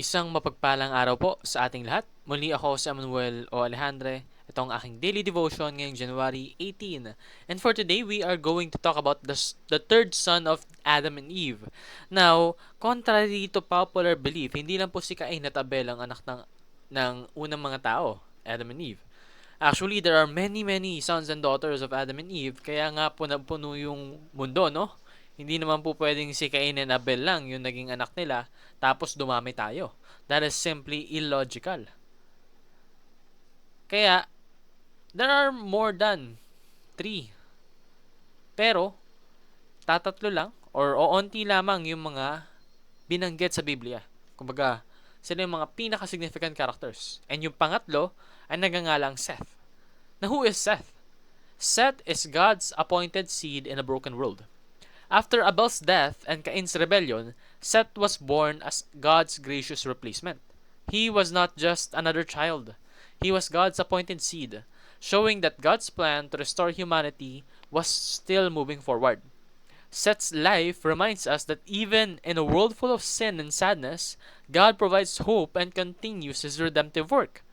Isang mapagpalang araw po sa ating lahat. Muli ako si Emmanuel o Alejandre. Ito ang aking daily devotion ngayong January 18. And for today, we are going to talk about the third son of Adam and Eve. Now, contrary to popular belief, hindi lang po si Cain at Abel ang anak ng unang mga tao, Adam and Eve. Actually, there are many sons and daughters of Adam and Eve, kaya nga po napuno yung mundo, no? Hindi naman po pwedeng si Cain and Abel lang yung naging anak nila, tapos dumami tayo. That is simply illogical. Kaya, there are more than three. Pero, tatatlo lang, or oonti lamang yung mga binanggit sa Biblia. Kumbaga, sila yung mga pinaka-significant characters. And yung pangatlo ay nagangalang Seth. Now, who is Seth? Seth is God's appointed seed in a broken world. After Abel's death and Cain's rebellion, Seth was born as God's gracious replacement. He was not just another child. He was God's appointed seed, showing that God's plan to restore humanity was still moving forward. Seth's life reminds us that even in a world full of sin and sadness, God provides hope and continues His redemptive work.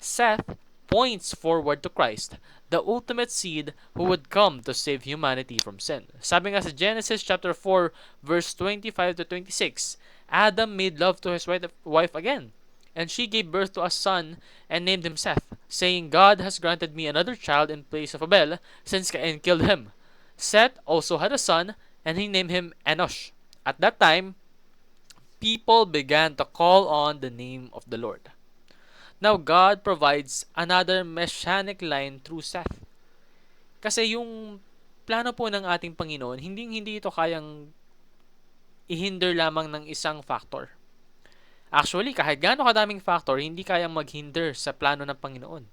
Seth points forward to Christ, the ultimate seed who would come to save humanity from sin. Sabi nga sa Genesis chapter 4 verse 25 to 26, Adam made love to his wife again, and she gave birth to a son and named him Seth, saying, God has granted me another child in place of Abel, since Cain killed him. Seth also had a son, and he named him Enosh. At that time, people began to call on the name of the Lord. Now, God provides another messianic line through Seth. Kasi yung plano po ng ating Panginoon, hindi ito kayang ihinder lamang ng isang factor. Actually, kahit gaano kadaming factor, hindi kayang maghinder sa plano ng Panginoon.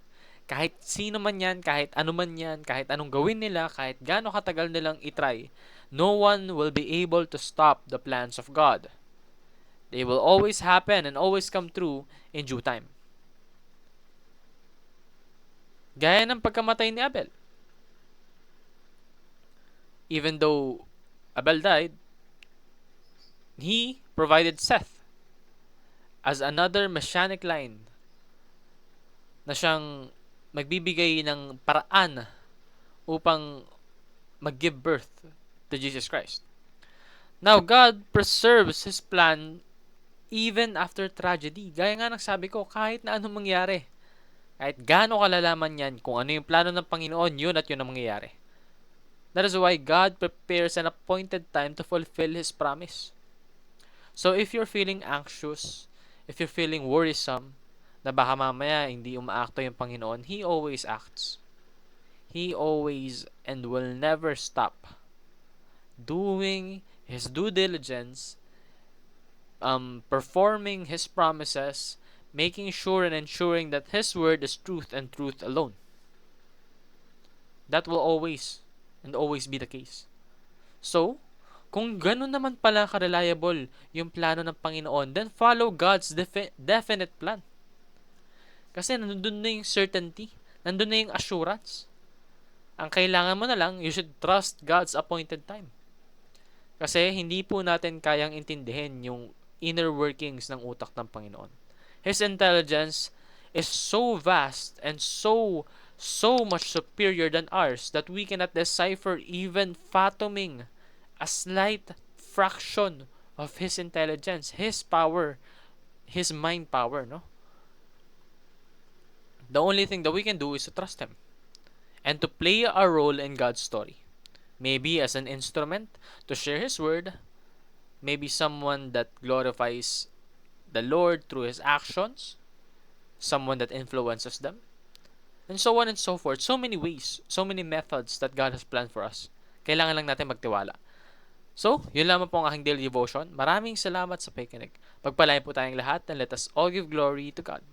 Kahit sino man yan, kahit ano man yan, kahit anong gawin nila, kahit gaano katagal nilang itry, no one will be able to stop the plans of God. They will always happen and always come true in due time. Gaya ng pagkamatay ni Abel. Even though Abel died, he provided Seth as another messianic line na siyang magbibigay ng paraan upang mag-give birth to Jesus Christ. Now, God preserves His plan even after tragedy. Gaya nga ng sabi ko, kahit na anong mangyari, kahit gaano kalalaman yan, kung ano yung plano ng Panginoon, yun at yun ang mangyayari. That is why God prepares an appointed time to fulfill His promise. So if you're feeling anxious, if you're feeling worrisome, na baka mamaya hindi umaakto yung Panginoon, He always acts. He always and will never stop doing His due diligence, performing His promises, making sure and ensuring that His word is truth and truth alone. That will always and always be the case. So, kung ganun naman pala ka-reliable yung plano ng Panginoon, then follow God's definite plan. Kasi nandun na yung certainty, nandun na yung assurance. Ang kailangan mo na lang, you should trust God's appointed time. Kasi hindi po natin kayang intindihin yung inner workings ng utak ng Panginoon. His intelligence is so vast and so much superior than ours that we cannot decipher even fathoming a slight fraction of His intelligence, His power, His mind power, no? The only thing that we can do is to trust Him and to play our role in God's story. Maybe as an instrument to share His word, maybe someone that glorifies the Lord through His actions, someone that influences them, and so on and so forth. So many ways, so many methods that God has planned for us. Kailangan lang natin magtiwala. So, yun lamang po ang aking daily devotion. Maraming salamat sa pakikinig. Pagpalain po tayong lahat and let us all give glory to God.